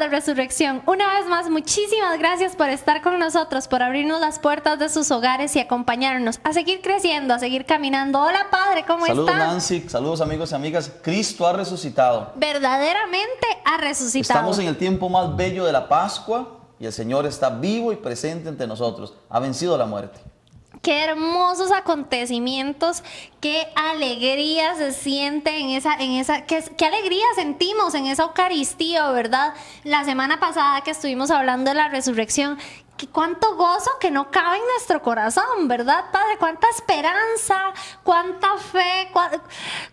de Resurrección, una vez más, muchísimas gracias por estar con nosotros, por abrirnos las puertas de sus hogares y acompañarnos a seguir creciendo, a seguir caminando. Hola, Padre, ¿cómo está? Saludos, Nancy, saludos, amigos y amigas. Cristo ha resucitado. Verdaderamente ha resucitado. Estamos en el tiempo más bello de la Pascua y el Señor está vivo y presente entre nosotros. Ha vencido la muerte. Qué hermosos acontecimientos, qué alegría se siente qué alegría sentimos en esa Eucaristía, ¿verdad? La semana pasada que estuvimos hablando de la resurrección, que cuánto gozo que no cabe en nuestro corazón, ¿verdad, Padre? Cuánta esperanza, cuánta fe,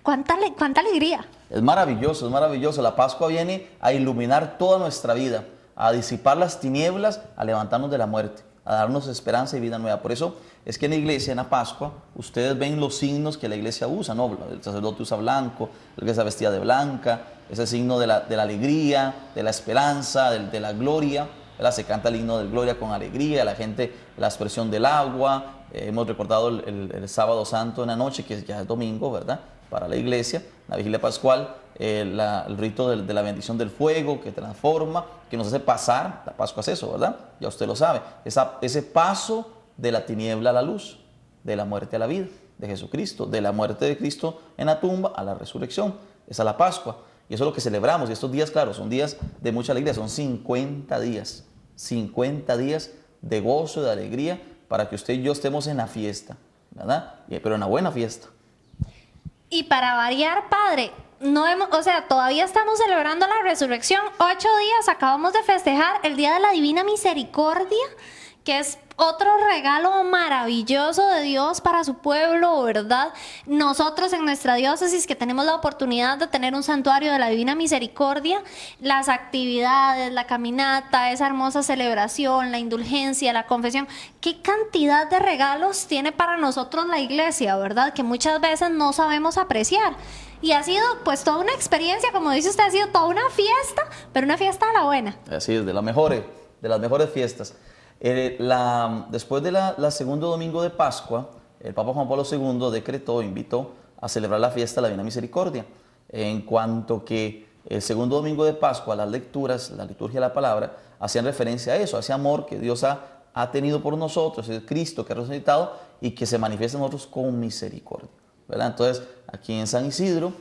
cuánta alegría. Es maravilloso, es maravilloso. La Pascua viene a iluminar toda nuestra vida, a disipar las tinieblas, a levantarnos de la muerte, a darnos esperanza y vida nueva. Por eso es que en la iglesia, en la Pascua, ustedes ven los signos que la iglesia usa, ¿no? El sacerdote usa blanco, la iglesia vestida de blanca, ese signo de la alegría, de la esperanza, de la gloria, ¿verdad? Se canta el himno de gloria con alegría, la gente, la expresión del agua. Hemos recordado el sábado santo en la noche, que ya es domingo, ¿verdad? Para la iglesia, la vigilia pascual, el rito de la bendición del fuego que transforma, que nos hace pasar. La Pascua es eso, ¿verdad? Ya usted lo sabe, ese paso de la tiniebla a la luz, de la muerte a la vida, de Jesucristo, de la muerte de Cristo en la tumba a la resurrección. Esa es la Pascua, y eso es lo que celebramos. Y estos días, claro, son días de mucha alegría, son 50 días de gozo, de alegría, para que usted y yo estemos en la fiesta, ¿verdad? Pero en una buena fiesta. Y para variar, Padre, todavía estamos celebrando la resurrección. 8 días acabamos de festejar el Día de la Divina Misericordia, que es otro regalo maravilloso de Dios para su pueblo, ¿verdad? Nosotros en nuestra diócesis, que tenemos la oportunidad de tener un santuario de la Divina Misericordia, las actividades, la caminata, esa hermosa celebración, la indulgencia, la confesión, qué cantidad de regalos tiene para nosotros la iglesia, ¿verdad? Que muchas veces no sabemos apreciar. Y ha sido pues toda una experiencia, como dice usted, ha sido toda una fiesta, pero una fiesta a la buena. Así es, de las mejores fiestas. Después de la segundo domingo de Pascua, el Papa Juan Pablo II invitó a celebrar la fiesta de la Divina Misericordia. En cuanto que el segundo domingo de Pascua, las lecturas, la liturgia de la palabra, hacían referencia a eso, a ese amor que Dios ha tenido por nosotros, es Cristo que ha resucitado y que se manifiesta en nosotros con misericordia, ¿verdad? Entonces, aquí en San Isidro,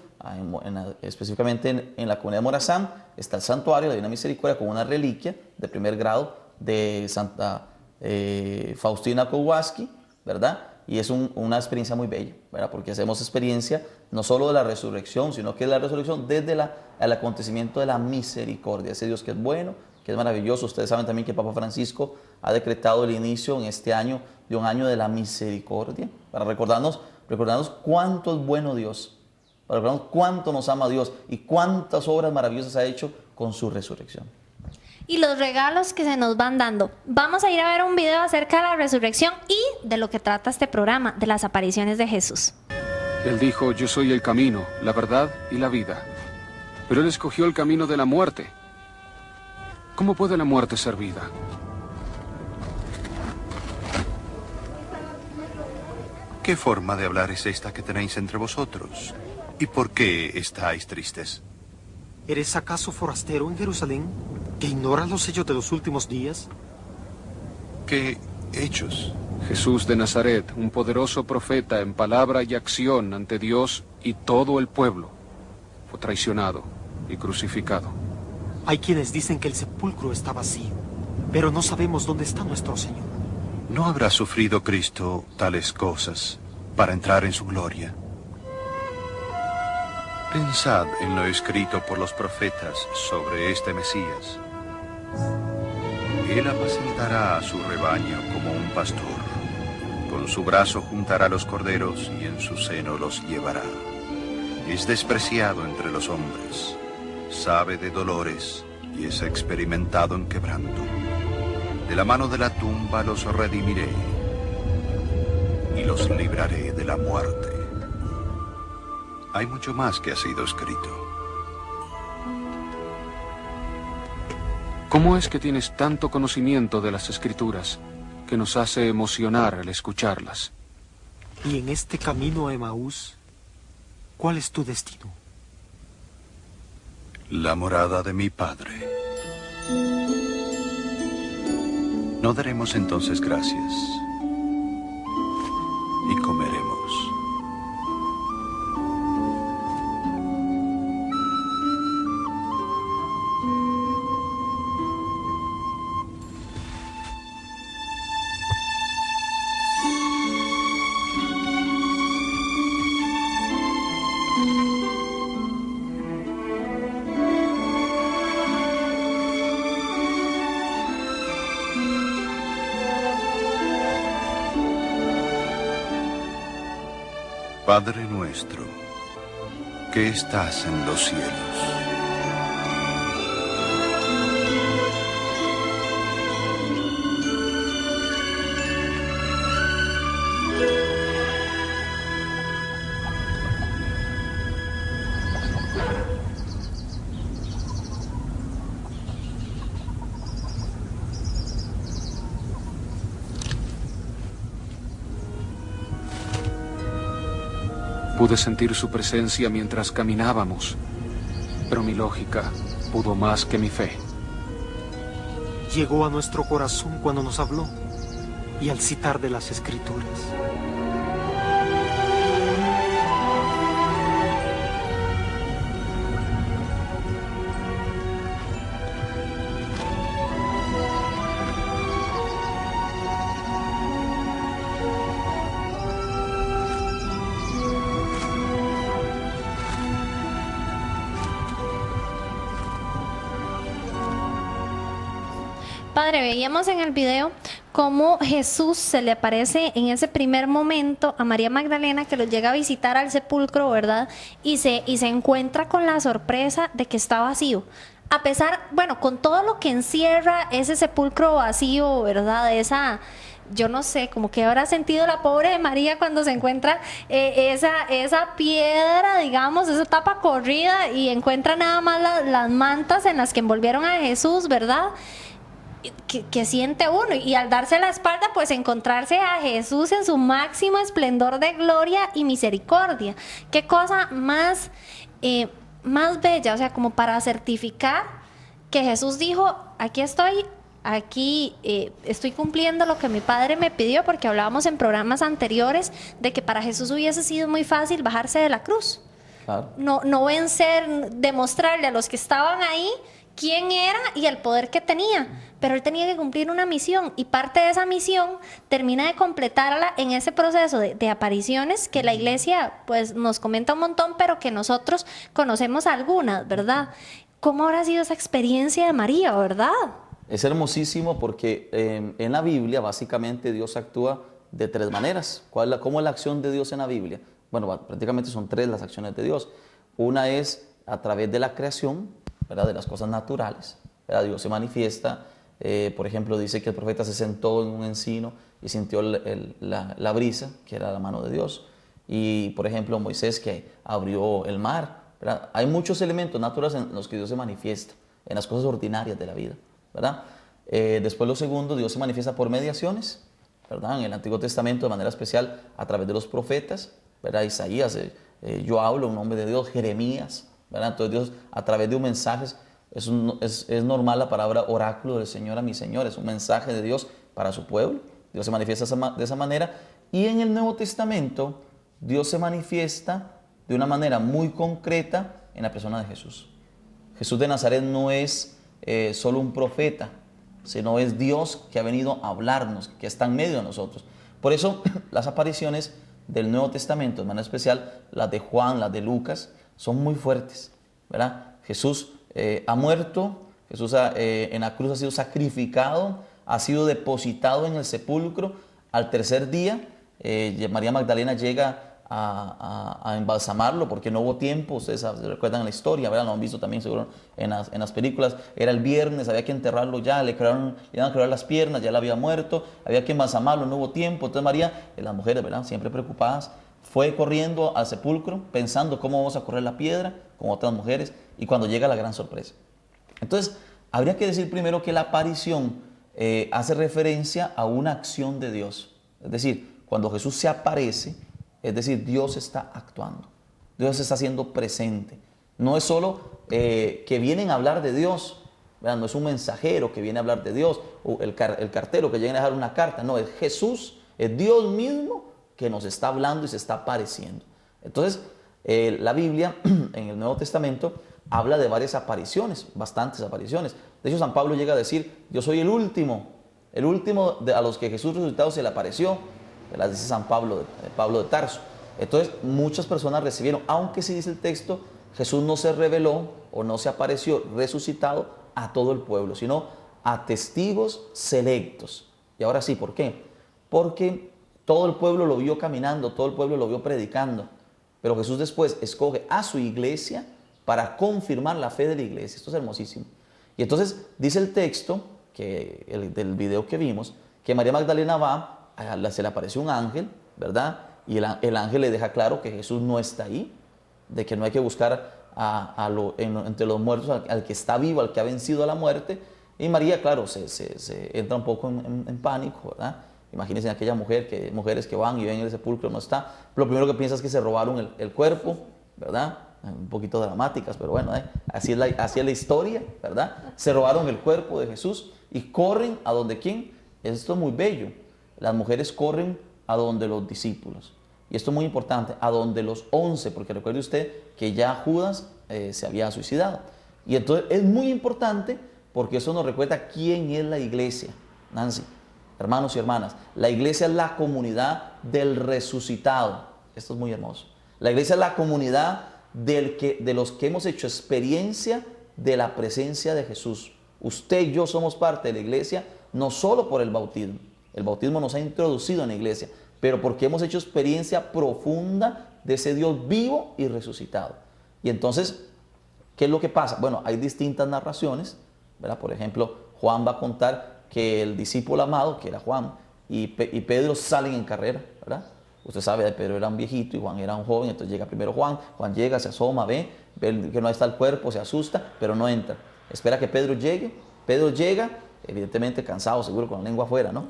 específicamente en la comunidad de Morazán, está el santuario de la Divina Misericordia con una reliquia de primer grado de Santa Faustina Kowalski, ¿verdad? Y es una experiencia muy bella, ¿verdad? Porque hacemos experiencia no solo de la resurrección, sino que es la resurrección desde el acontecimiento de la misericordia. Ese Dios que es bueno, que es maravilloso. Ustedes saben también que Papa Francisco ha decretado el inicio en este año de un año de la misericordia, para recordarnos cuánto es bueno Dios, para recordarnos cuánto nos ama Dios y cuántas obras maravillosas ha hecho con su resurrección. Y los regalos que se nos van dando. Vamos a ir a ver un video acerca de la resurrección y de lo que trata este programa, de las apariciones de Jesús. Él dijo, yo soy el camino, la verdad y la vida. Pero él escogió el camino de la muerte. ¿Cómo puede la muerte ser vida? ¿Qué forma de hablar es esta que tenéis entre vosotros? ¿Y por qué estáis tristes? ¿Eres acaso forastero en Jerusalén, que ignoras los hechos de los últimos días? ¿Qué hechos? Jesús de Nazaret, un poderoso profeta en palabra y acción ante Dios y todo el pueblo, fue traicionado y crucificado. Hay quienes dicen que el sepulcro está vacío, pero no sabemos dónde está nuestro Señor. ¿No habrá sufrido Cristo tales cosas para entrar en su gloria? Pensad en lo escrito por los profetas sobre este Mesías. Él apacentará a su rebaño como un pastor. Con su brazo juntará los corderos y en su seno los llevará. Es despreciado entre los hombres, sabe de dolores y es experimentado en quebranto. De la mano de la tumba los redimiré y los libraré de la muerte. Hay mucho más que ha sido escrito. ¿Cómo es que tienes tanto conocimiento de las Escrituras que nos hace emocionar al escucharlas? Y en este camino a Emaús, ¿cuál es tu destino? La morada de mi Padre. No daremos entonces gracias y comeremos. Padre nuestro, que estás en los cielos. Pude sentir su presencia mientras caminábamos, pero mi lógica pudo más que mi fe. Llegó a nuestro corazón cuando nos habló y al citar de las Escrituras. Padre, veíamos en el video cómo Jesús se le aparece en ese primer momento a María Magdalena, que los llega a visitar al sepulcro, ¿verdad? Y se encuentra con la sorpresa de que está vacío. A pesar, bueno, con todo lo que encierra ese sepulcro vacío, ¿verdad? Yo no sé, como que habrá sentido la pobre de María cuando se encuentra esa piedra, digamos, esa tapa corrida y encuentra nada más las mantas en las que envolvieron a Jesús, ¿verdad? Que siente uno, y al darse la espalda pues encontrarse a Jesús en su máximo esplendor de gloria y misericordia. Qué cosa más bella, o sea, como para certificar que Jesús dijo: aquí estoy, estoy cumpliendo lo que mi Padre me pidió, porque hablábamos en programas anteriores de que para Jesús hubiese sido muy fácil bajarse de la cruz. Claro. No vencer, demostrarle a los que estaban ahí quién era y el poder que tenía, pero él tenía que cumplir una misión, y parte de esa misión termina de completarla en ese proceso de apariciones que la iglesia pues nos comenta un montón, pero que nosotros conocemos algunas, ¿verdad? ¿Cómo habrá sido esa experiencia de María, verdad? Es hermosísimo porque en la Biblia básicamente Dios actúa de tres maneras. ¿Cómo es la acción de Dios en la Biblia? Bueno, prácticamente son tres las acciones de Dios. Una es a través de la creación, ¿verdad? De las cosas naturales, ¿verdad? Dios se manifiesta. Por ejemplo, dice que el profeta se sentó en un encino y sintió la brisa, que era la mano de Dios. Y, por ejemplo, Moisés, que abrió el mar, ¿verdad? Hay muchos elementos naturales en los que Dios se manifiesta, en las cosas ordinarias de la vida, ¿verdad? Después, lo segundo, Dios se manifiesta por mediaciones, ¿verdad? En el Antiguo Testamento, de manera especial, a través de los profetas, ¿verdad? Isaías, yo hablo en nombre de Dios, Jeremías, ¿verdad? Entonces Dios, a través de un mensaje, es normal la palabra oráculo del Señor a mi Señor, es un mensaje de Dios para su pueblo. Dios se manifiesta de esa manera. Y en el Nuevo Testamento, Dios se manifiesta de una manera muy concreta en la persona de Jesús. Jesús de Nazaret no es solo un profeta, sino es Dios que ha venido a hablarnos, que está en medio de nosotros. Por eso las apariciones del Nuevo Testamento, de manera especial las de Juan, las de Lucas, son muy fuertes, ¿verdad? Jesús ha muerto, Jesús en la cruz ha sido sacrificado, ha sido depositado en el sepulcro. Al tercer día, María Magdalena llega a embalsamarlo porque no hubo tiempo. Ustedes se recuerdan la historia, ¿verdad? Lo han visto también seguro en las películas. Era el viernes, había que enterrarlo ya, le iban a quebrar las piernas, ya él había muerto, había que embalsamarlo, no hubo tiempo. Entonces María, las mujeres, ¿verdad? Siempre preocupadas, fue corriendo al sepulcro pensando cómo vamos a correr la piedra con otras mujeres, y cuando llega la gran sorpresa. Entonces, habría que decir primero que la aparición hace referencia a una acción de Dios. Es decir, cuando Jesús se aparece, es decir, Dios está actuando, Dios está siendo presente. No es solo que vienen a hablar de Dios, ¿verdad? No es un mensajero que viene a hablar de Dios, o el cartero que llega a dejar una carta, no, es Jesús, es Dios mismo que nos está hablando y se está apareciendo. Entonces, la Biblia en el Nuevo Testamento habla de varias apariciones, bastantes apariciones. De hecho, San Pablo llega a decir, yo soy el último a los que Jesús resucitado se le apareció, ¿verdad? Dice San Pablo, Pablo de Tarso. Entonces, muchas personas recibieron, aunque sí dice el texto, Jesús no se reveló o no se apareció resucitado a todo el pueblo, sino a testigos selectos. Y ahora sí, ¿por qué? Porque todo el pueblo lo vio caminando, todo el pueblo lo vio predicando, pero Jesús después escoge a su iglesia para confirmar la fe de la iglesia. Esto es hermosísimo. Y entonces dice el texto del video que vimos, que María Magdalena se le apareció un ángel, ¿verdad? Y el ángel le deja claro que Jesús no está ahí, de que no hay que buscar entre los muertos al que está vivo, al que ha vencido a la muerte. Y María, claro, se entra un poco en pánico, ¿verdad? Imagínense aquellas mujeres que van y ven el sepulcro, no está. Lo primero que piensa es que se robaron el cuerpo, ¿verdad? Un poquito dramáticas, pero bueno, así es la historia, ¿verdad? Se robaron el cuerpo de Jesús y corren a donde ¿quién? Esto es muy bello. Las mujeres corren a donde los discípulos. Y esto es muy importante, a donde los 11, porque recuerde usted que ya Judas se había suicidado. Y entonces es muy importante porque eso nos recuerda quién es la iglesia. Nancy, hermanos y hermanas, la iglesia es la comunidad del resucitado. Esto es muy hermoso. La iglesia es la comunidad de los que hemos hecho experiencia de la presencia de Jesús. Usted y yo somos parte de la iglesia, no solo por el bautismo. El bautismo nos ha introducido en la iglesia, pero porque hemos hecho experiencia profunda de ese Dios vivo y resucitado. Y entonces, ¿qué es lo que pasa? Bueno, hay distintas narraciones, ¿verdad? Por ejemplo, Juan va a contar que el discípulo amado, que era Juan, y Pedro salen en carrera, ¿verdad? Usted sabe, Pedro era un viejito y Juan era un joven, entonces llega primero Juan llega, se asoma, ve que no está el cuerpo, se asusta, pero no entra. Espera que Pedro llega, evidentemente cansado, seguro con la lengua afuera, ¿no?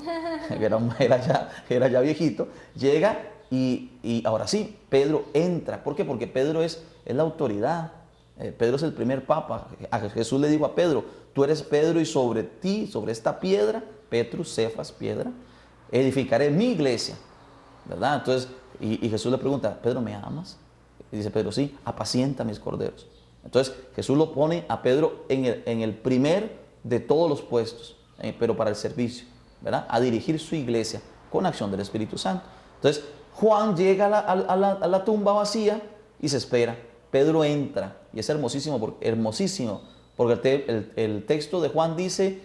Era ya viejito, llega y ahora sí, Pedro entra. ¿Por qué? Porque Pedro es la autoridad. Pedro es el primer papa. A Jesús le dijo a Pedro, tú eres Pedro y sobre ti, sobre esta piedra, Petrus, Cefas, piedra, edificaré mi iglesia, ¿verdad? Entonces, y Jesús le pregunta, Pedro, ¿me amas? Y dice Pedro, sí, apacienta mis corderos. Entonces, Jesús lo pone a Pedro en el primer de todos los puestos, pero para el servicio, ¿verdad? A dirigir su iglesia con acción del Espíritu Santo. Entonces, Juan llega a la tumba vacía y se espera. Pedro entra, y es hermosísimo, porque el texto de Juan dice,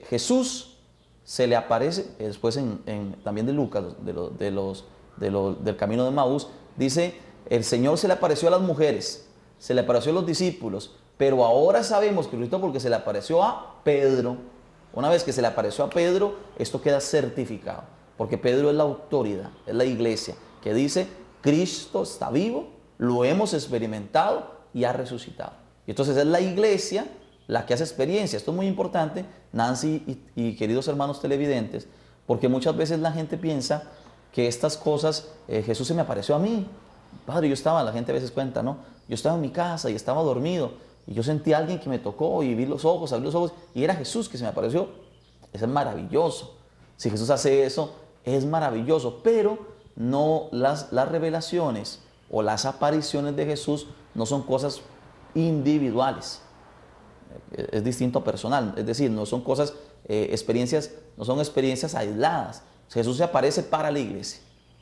Jesús se le aparece, después también de Lucas, del camino de Maús, dice, el Señor se le apareció a las mujeres, se le apareció a los discípulos, pero ahora sabemos que Cristo porque se le apareció a Pedro. Una vez que se le apareció a Pedro, esto queda certificado, porque Pedro es la autoridad, es la iglesia, que dice, Cristo está vivo, lo hemos experimentado y ha resucitado. Y entonces es la iglesia la que hace experiencia. Esto es muy importante, Nancy y queridos hermanos televidentes, porque muchas veces la gente piensa que estas cosas, Jesús se me apareció a mí. Padre, la gente a veces cuenta, ¿no? Yo estaba en mi casa y estaba dormido y yo sentí a alguien que me tocó y vi los ojos, abrí los ojos y era Jesús que se me apareció. Eso es maravilloso. Si Jesús hace eso, es maravilloso, pero no las revelaciones o las apariciones de Jesús no son cosas individuales. Es distinto a personal, es decir, no son cosas, no son experiencias aisladas. Jesús se aparece para la iglesia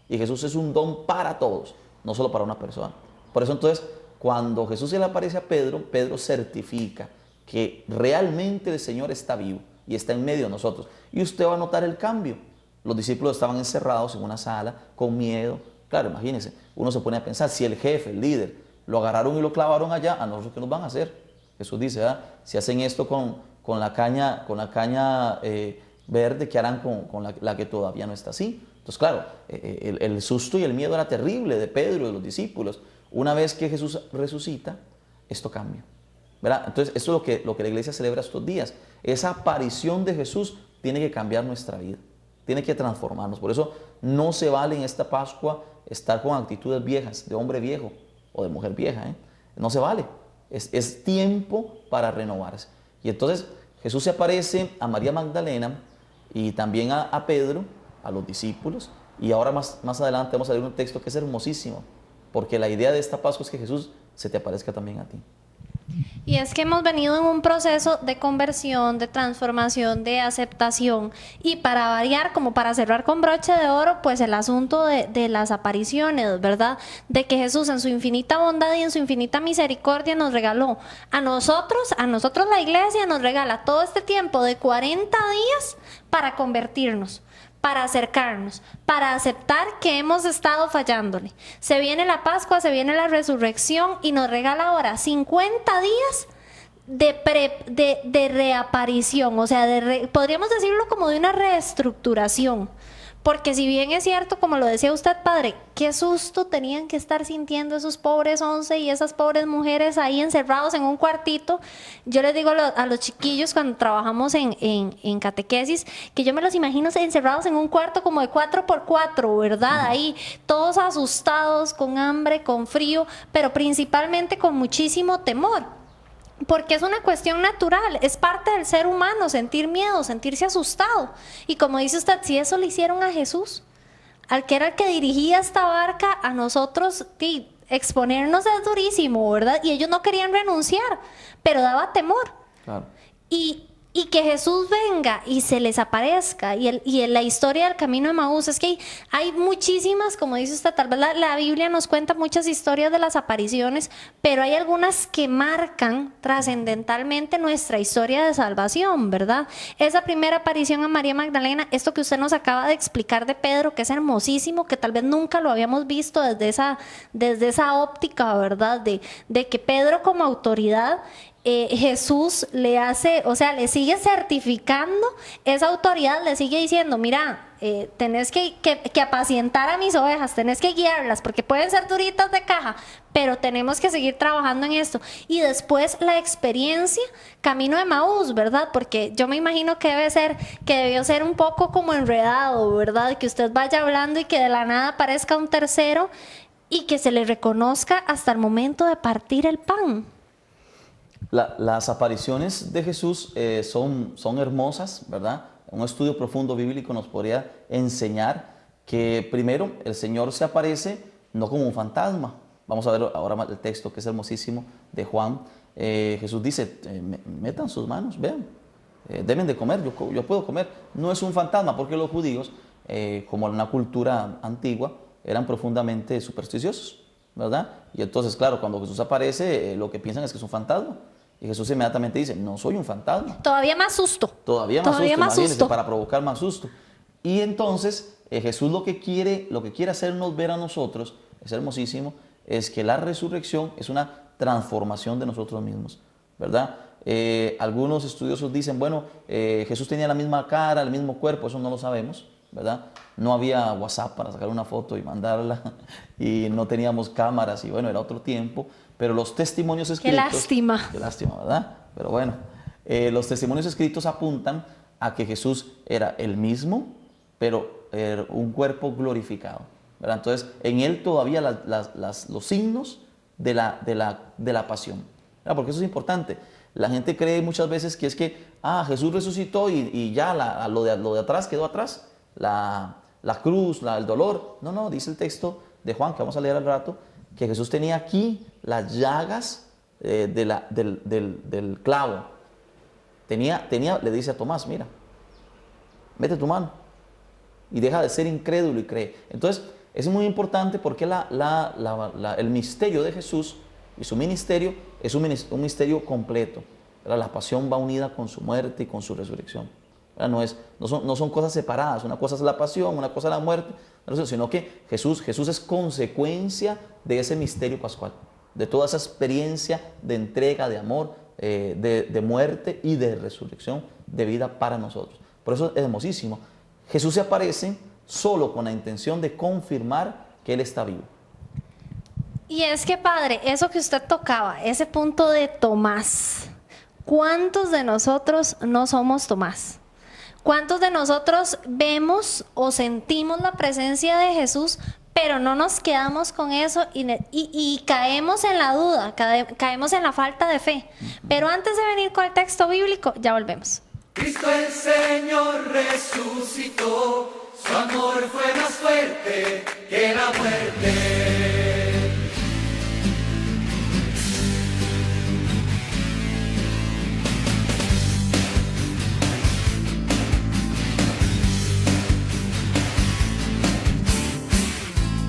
y Jesús es un don para todos, no solo para una persona. Por eso entonces, cuando Jesús se le aparece a Pedro, Pedro certifica que realmente el Señor está vivo y está en medio de nosotros. Y usted va a notar el cambio. Los discípulos estaban encerrados en una sala con miedo. Claro, imagínense, uno se pone a pensar, si el jefe, el líder, lo agarraron y lo clavaron allá, ¿a nosotros qué nos van a hacer? Jesús dice, ¿verdad? Si hacen esto con la caña verde, ¿qué harán con la que todavía no está así? Entonces, claro, el susto y el miedo era terrible de Pedro y de los discípulos. Una vez que Jesús resucita, esto cambia, ¿verdad? Entonces, esto es lo que la iglesia celebra estos días. Esa aparición de Jesús tiene que cambiar nuestra vida, tiene que transformarnos. Por eso no se vale en esta Pascua estar con actitudes viejas, de hombre viejo o de mujer vieja, ¿eh? No se vale. Es tiempo para renovarse. Y entonces Jesús se aparece a María Magdalena y también a Pedro, a los discípulos, y ahora más adelante vamos a leer un texto que es hermosísimo, porque la idea de esta Pascua es que Jesús se te aparezca también a ti. Y es que hemos venido en un proceso de conversión, de transformación, de aceptación. Y para variar, como para cerrar con broche de oro, pues el asunto de las apariciones, ¿verdad? De que Jesús en su infinita bondad y en su infinita misericordia nos regaló a nosotros la iglesia nos regala todo este tiempo de 40 días para convertirnos, para acercarnos, para aceptar que hemos estado fallándole. Se viene la Pascua, se viene la resurrección y nos regala ahora 50 días de reaparición, o sea, podríamos decirlo como de una reestructuración. Porque si bien es cierto, como lo decía usted, padre, qué susto tenían que estar sintiendo esos pobres 11 y esas pobres mujeres ahí encerrados en un cuartito. Yo les digo a los chiquillos cuando trabajamos en catequesis, que yo me los imagino encerrados en un cuarto como de 4x4, ¿verdad? Ahí todos asustados, con hambre, con frío, pero principalmente con muchísimo temor. Porque es una cuestión natural, es parte del ser humano sentir miedo, sentirse asustado. Y como dice usted, si eso le hicieron a Jesús, al que era el que dirigía esta barca, a nosotros exponernos es durísimo, ¿verdad? Y ellos no querían renunciar, pero daba temor. Claro. Y que Jesús venga y se les aparezca. Y en la historia del camino de Emaús es que hay muchísimas, como dice usted, tal vez la Biblia nos cuenta muchas historias de las apariciones, pero hay algunas que marcan trascendentalmente nuestra historia de salvación, ¿verdad? Esa primera aparición a María Magdalena, esto que usted nos acaba de explicar de Pedro, que es hermosísimo, que tal vez nunca lo habíamos visto desde esa óptica, ¿verdad? De que Pedro como autoridad, Jesús le hace, o sea, le sigue certificando esa autoridad, le sigue diciendo, mira, tenés que apacientar a mis ovejas, tenés que guiarlas, porque pueden ser duritas de caja, pero tenemos que seguir trabajando en esto. Y después la experiencia, camino de Emaús, ¿verdad? Porque yo me imagino que debió ser un poco como enredado, ¿verdad? Que usted vaya hablando y que de la nada aparezca un tercero y que se le reconozca hasta el momento de partir el pan. Las apariciones de Jesús son hermosas, ¿verdad? Un estudio profundo bíblico nos podría enseñar que primero el Señor se aparece no como un fantasma. Vamos a ver ahora el texto que es hermosísimo de Juan. Jesús dice, metan sus manos, vean, deben de comer, yo puedo comer. No es un fantasma porque los judíos, como en una cultura antigua, eran profundamente supersticiosos, ¿verdad? Y entonces, claro, cuando Jesús aparece, lo que piensan es que es un fantasma. Y Jesús inmediatamente dice, no soy un fantasma. Todavía más susto. Todavía más susto, para provocar más susto. Y entonces Jesús lo que quiere hacernos ver a nosotros, es hermosísimo, es que la resurrección es una transformación de nosotros mismos, ¿verdad? Algunos estudiosos dicen, bueno, Jesús tenía la misma cara, el mismo cuerpo, eso no lo sabemos, ¿verdad? No había WhatsApp para sacar una foto y mandarla, y no teníamos cámaras, y bueno, era otro tiempo. Pero los testimonios escritos... Qué lástima, ¿verdad? Pero bueno, los testimonios escritos apuntan a que Jesús era el mismo, pero era un cuerpo glorificado, ¿verdad? Entonces, en él todavía los signos de la pasión, ¿verdad? Porque eso es importante. La gente cree muchas veces que es que, Jesús resucitó y ya lo de atrás quedó atrás, la cruz, el dolor. No, dice el texto de Juan, que vamos a leer al rato, que Jesús tenía aquí las llagas del clavo. Le dice a Tomás, mira, mete tu mano y deja de ser incrédulo y cree. Entonces, es muy importante porque el misterio de Jesús y su ministerio es un misterio completo, ¿verdad? La pasión va unida con su muerte y con su resurrección, ¿verdad? No son cosas separadas. Una cosa es la pasión, una cosa es la muerte, sino que Jesús es consecuencia de ese misterio pascual, de toda esa experiencia de entrega, de amor, de muerte y de resurrección, de vida para nosotros. Por eso es hermosísimo. Jesús se aparece solo con la intención de confirmar que Él está vivo. Y es que, padre, eso que usted tocaba, ese punto de Tomás, ¿cuántos de nosotros no somos Tomás? ¿Cuántos de nosotros vemos o sentimos la presencia de Jesús, Pero no nos quedamos con eso y caemos en la duda, caemos en la falta de fe. Pero antes de venir con el texto bíblico, ya volvemos. Cristo el Señor resucitó, su amor fue más fuerte que la muerte.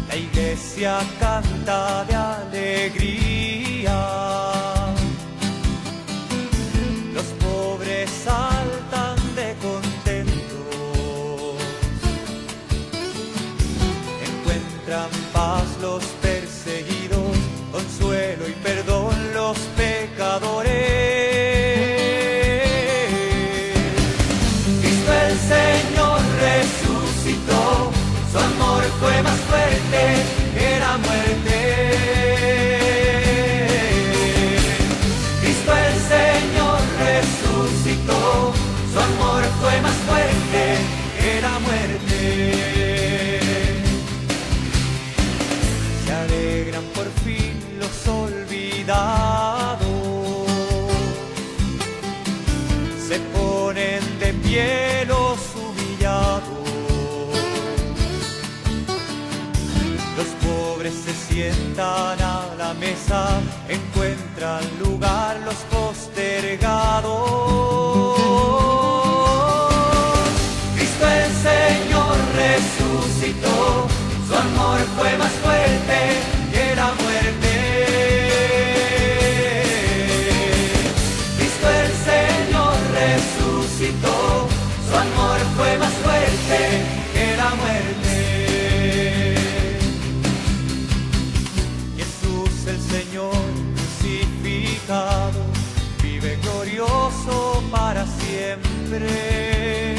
La iglesia canta de alegría, los pobres saltan de contentos, encuentran paz los perseguidos, consuelo y perdón los pecadores. Cristo el Señor resucitó, su amor fue más fuerte que la muerte. Cristo el Señor resucitó, su amor fue más fuerte que la muerte. Se alegran por fin los olvidados, se ponen de pie los humillados. Los pobres se sientan a la mesa, encuentran lugar los postergados. Cristo el Señor resucitó, su amor fue más fuerte que la muerte. Cristo el Señor resucitó, su amor fue más fuerte que la muerte. El Señor crucificado vive glorioso para siempre.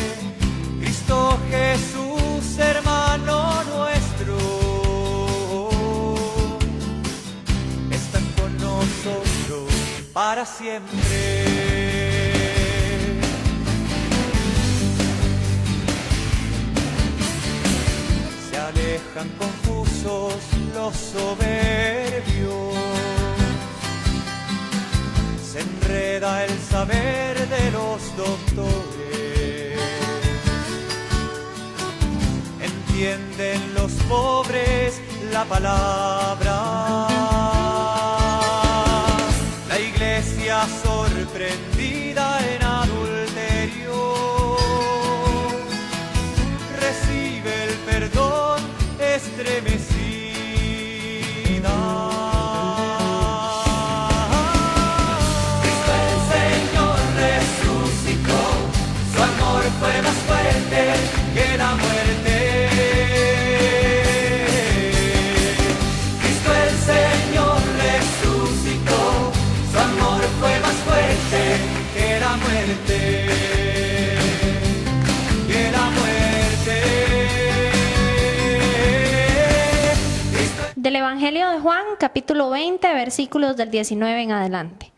Cristo Jesús, hermano nuestro, está con nosotros para siempre. Se alejan confusos los soberbios, se enreda el saber de los doctores, entienden los pobres la palabra. La iglesia sorprendida en adulterio recibe el perdón estremecida. Cristo el Señor resucitó, su amor fue más fuerte que la muerte. Cristo el Señor resucitó, su amor fue más fuerte que la muerte. Que la muerte. Del Evangelio de Juan, capítulo 20, versículos del 19 en adelante.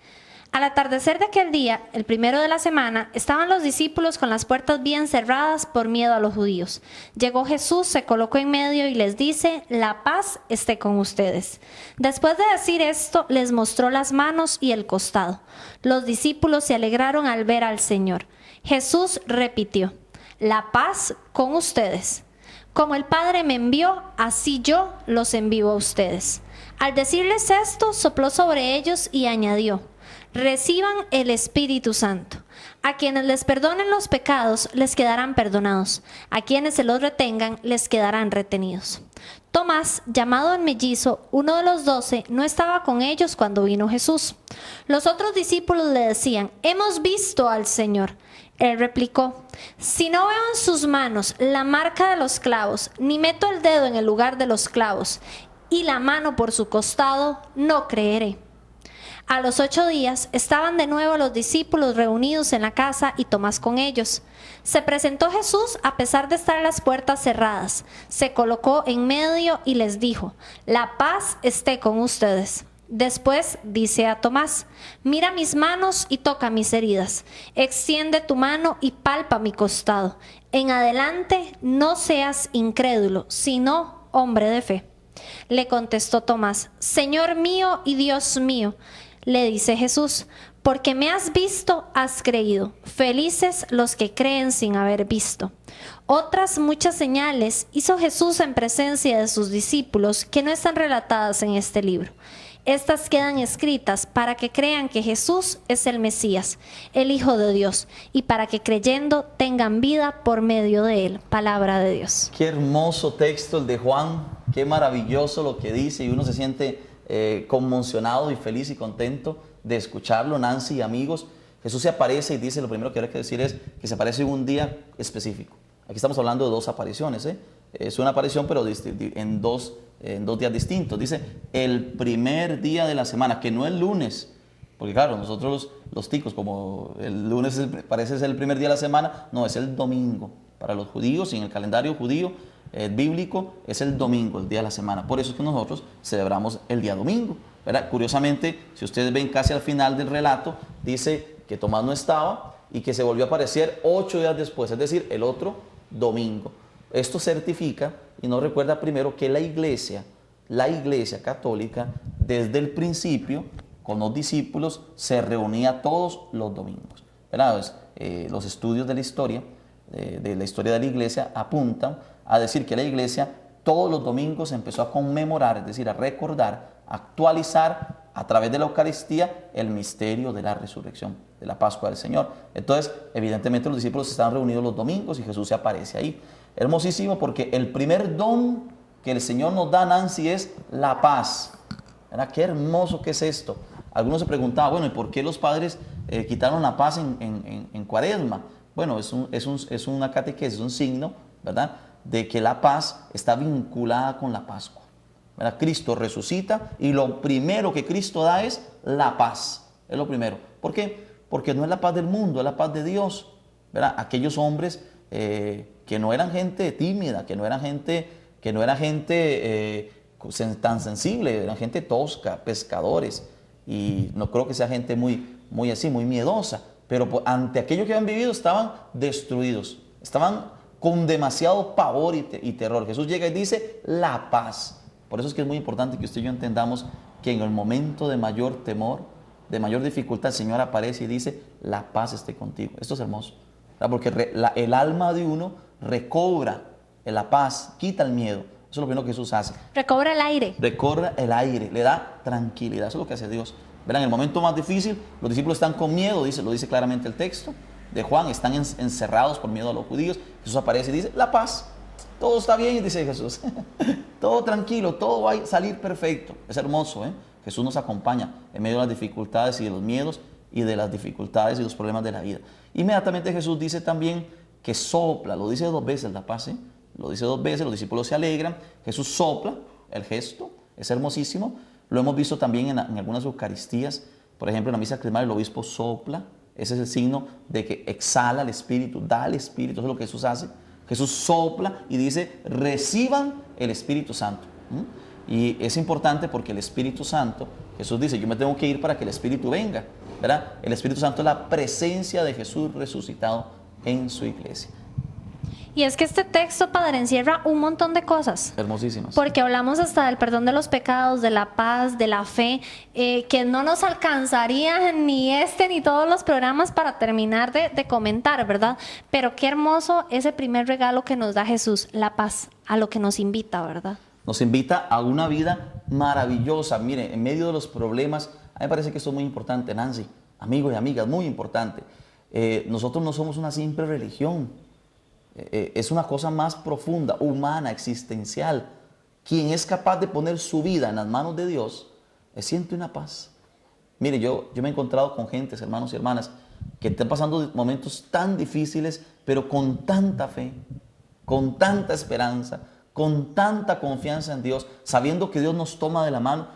Al atardecer de aquel día, el primero de la semana, estaban los discípulos con las puertas bien cerradas por miedo a los judíos. Llegó Jesús, se colocó en medio y les dice: la paz esté con ustedes. Después de decir esto, les mostró las manos y el costado. Los discípulos se alegraron al ver al Señor. Jesús repitió: la paz con ustedes. Como el Padre me envió, así yo los envío a ustedes. Al decirles esto, sopló sobre ellos y añadió: reciban el Espíritu Santo. A quienes les perdonen los pecados, les quedarán perdonados. A quienes se los retengan, les quedarán retenidos. Tomás, llamado el mellizo, uno de los 12, no estaba con ellos cuando vino Jesús. Los otros discípulos le decían: hemos visto al Señor. Él replicó: si no veo en sus manos la marca de los clavos, ni meto el dedo en el lugar de los clavos, y la mano por su costado, no creeré. A los 8 días estaban de nuevo los discípulos reunidos en la casa y Tomás con ellos. Se presentó Jesús a pesar de estar las puertas cerradas. Se colocó en medio y les dijo: la paz esté con ustedes. Después dice a Tomás: mira mis manos y toca mis heridas. Extiende tu mano y palpa mi costado. En adelante no seas incrédulo, sino hombre de fe. Le contestó Tomás, Señor mío y Dios mío. Le dice Jesús, porque me has visto, has creído. Felices los que creen sin haber visto. Otras muchas señales hizo Jesús en presencia de sus discípulos que no están relatadas en este libro. Estas quedan escritas para que crean que Jesús es el Mesías, el Hijo de Dios, y para que creyendo tengan vida por medio de él. Palabra de Dios. Qué hermoso texto el de Juan, qué maravilloso lo que dice y uno se siente conmocionado y feliz y contento de escucharlo. Nancy y amigos, Jesús se aparece y dice, lo primero que hay que decir es que se aparece en un día específico. Aquí estamos hablando de dos apariciones, es una aparición pero en dos días distintos. Dice el primer día de la semana, que no es lunes, porque claro, nosotros los ticos, como el lunes parece ser el primer día de la semana, no, es el domingo. Para los judíos, en el calendario judío bíblico, es el domingo, el día de la semana. Por eso es que nosotros celebramos el día domingo, ¿verdad? Curiosamente, si ustedes ven casi al final del relato, dice que Tomás no estaba y que se volvió a aparecer 8 días después, es decir, el otro domingo. Esto certifica y nos recuerda primero que la iglesia católica, desde el principio, con los discípulos, se reunía todos los domingos, ¿verdad? Los estudios de la historia de la iglesia apuntan a decir que la iglesia todos los domingos empezó a conmemorar, es decir, a recordar, a actualizar a través de la Eucaristía el misterio de la resurrección, de la Pascua del Señor. Entonces, evidentemente los discípulos estaban reunidos los domingos y Jesús se aparece ahí. Hermosísimo, porque el primer don que el Señor nos da, Nancy, es la paz. ¿Verdad? Qué hermoso que es esto. Algunos se preguntaban, bueno, ¿y por qué los padres quitaron la paz en Cuaresma? Bueno, es una catequesis, un signo, ¿verdad?, de que la paz está vinculada con la Pascua, ¿verdad? Cristo resucita y lo primero que Cristo da es la paz. Es lo primero. ¿Por qué? Porque no es la paz del mundo, es la paz de Dios, ¿verdad? Aquellos hombres que no eran gente tímida, que no eran gente tan sensible, eran gente tosca, pescadores, y no creo que sea gente muy así, muy miedosa, pero ante aquello que habían vivido estaban destruidos, estaban con demasiado pavor y terror. Jesús llega y dice la paz. Por eso es que es muy importante que usted y yo entendamos que en el momento de mayor temor, de mayor dificultad, el Señor aparece y dice la paz esté contigo. Esto es hermoso, ¿verdad? Porque el alma de uno recobra la paz, quita el miedo. Eso es lo primero que Jesús hace. Recobra el aire. Recobra el aire, le da tranquilidad. Eso es lo que hace Dios. Verán, en el momento más difícil, los discípulos están con miedo, lo dice claramente el texto de Juan, están encerrados por miedo a los judíos. Jesús aparece y dice, la paz, todo está bien, dice Jesús. Todo tranquilo, todo va a salir perfecto. Es hermoso, ¿eh? Jesús nos acompaña en medio de las dificultades y de los miedos y de las dificultades y los problemas de la vida. Inmediatamente Jesús dice también que sopla, lo dice 2 veces la paz, ¿eh? Lo dice 2 veces, los discípulos se alegran, Jesús sopla, el gesto es hermosísimo. Lo hemos visto también en algunas Eucaristías, por ejemplo en la misa crismal el obispo sopla, ese es el signo de que exhala el Espíritu, da el Espíritu, eso es lo que Jesús hace. Jesús sopla y dice, reciban el Espíritu Santo. Y es importante porque el Espíritu Santo, Jesús dice, yo me tengo que ir para que el Espíritu venga, ¿verdad? El Espíritu Santo es la presencia de Jesús resucitado en su iglesia. Y es que este texto, Padre, encierra un montón de cosas. Hermosísimas. Porque hablamos hasta del perdón de los pecados, de la paz, de la fe, que no nos alcanzaría ni ni todos los programas para terminar de comentar, ¿verdad? Pero qué hermoso ese primer regalo que nos da Jesús, la paz, a lo que nos invita, ¿verdad? Nos invita a una vida maravillosa. Mire, en medio de los problemas, a mí me parece que esto es muy importante, Nancy, amigos y amigas, muy importante. Nosotros no somos una simple religión. Es una cosa más profunda, humana, existencial. Quien es capaz de poner su vida en las manos de Dios, siente una paz. Mire, yo me he encontrado con gentes, hermanos y hermanas, que están pasando momentos tan difíciles, pero con tanta fe, con tanta esperanza, con tanta confianza en Dios, sabiendo que Dios nos toma de la mano,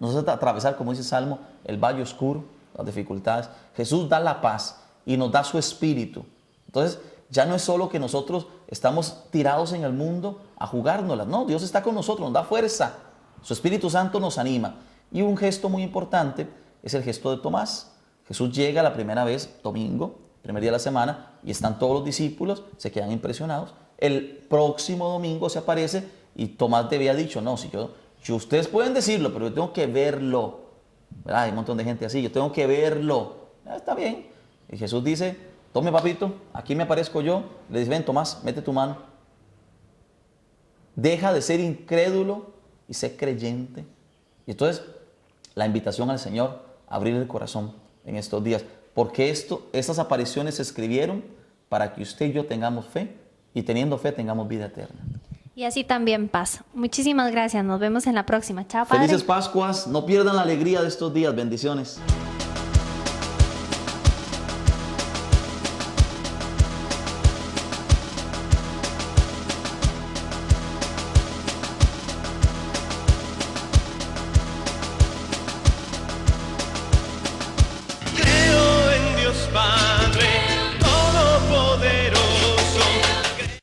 nos hace atravesar, como dice el Salmo, el valle oscuro, las dificultades. Jesús da la paz y nos da su espíritu. Entonces, ya no es solo que nosotros estamos tirados en el mundo a jugárnoslas, no, Dios está con nosotros, nos da fuerza, su Espíritu Santo nos anima. Y un gesto muy importante es el gesto de Tomás. Jesús llega la primera vez, domingo, primer día de la semana, y están todos los discípulos, se quedan impresionados. El próximo domingo se aparece Y Tomás te había dicho, no, si ustedes pueden decirlo, pero yo tengo que verlo. ¿Verdad? Hay un montón de gente así, yo tengo que verlo. Está bien. Y Jesús dice, tome papito, aquí me aparezco yo. Le dice, ven Tomás, mete tu mano. Deja de ser incrédulo y sé creyente. Y entonces, la invitación al Señor, abrir el corazón en estos días. Porque estas apariciones se escribieron para que usted y yo tengamos fe, y teniendo fe tengamos vida eterna. Y así también paz. Muchísimas gracias. Nos vemos en la próxima. Chao, Padre. Felices Pascuas. No pierdan la alegría de estos días. Bendiciones.